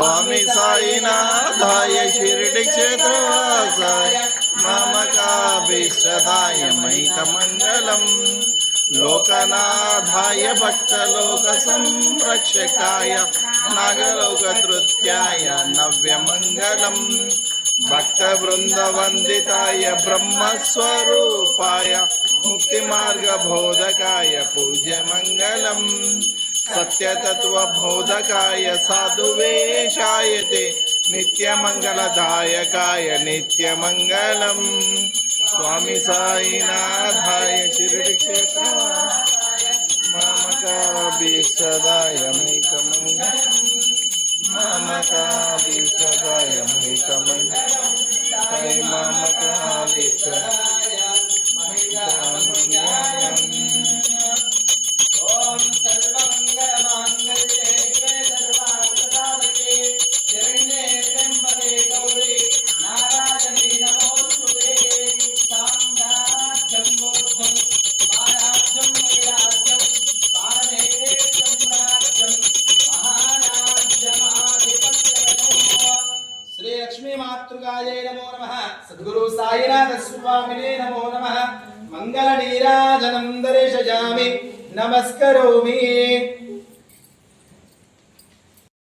स्वामी साईनाथाय शिरडी क्षेत्रवासाय मम काभीष्टदाय मैकमङ्गलम् लोकनाथाय भक्तलोकसंरक्षकाय नागलोकतृत्याय नव्यमङ्गलम् भक्तवृन्दवन्दिताय ब्रह्मस्वरूपाय मुक्तिमार्गबोधकाय पूज्यमङ्गलम् सत्यतत्त्वबोधकाय साधुवेशाय ते नित्यमङ्गलदायकाय नित्यमङ्गलम् स्वामी साईनाथाय शिरडी क्षेत्रवासाय मम काभीष्टदाय मैकमङ्गलम् मम काभीष्टदाय मैकमङ्गलम् मम काभीष्टदाय मैकमङ्गलम्। ओम सर्वमंगलमांगल्ये शिवे सर्वार्थसाधके शरण्ये त्र्यंबके गौरी नारायणी नमोस्तुते। साम्राज्यं बुद्धं महाराज्यं वैराज्यं पारमेष्ठं राज्यं महाराज्यमाधिपत्यं। श्री लक्ष्मी मातृकायै नमो नमः। सद्गुरु साईनाथ स्वामिने नमो नमः। मंगल नीराजनं दर्शयामि नमस्करोमि।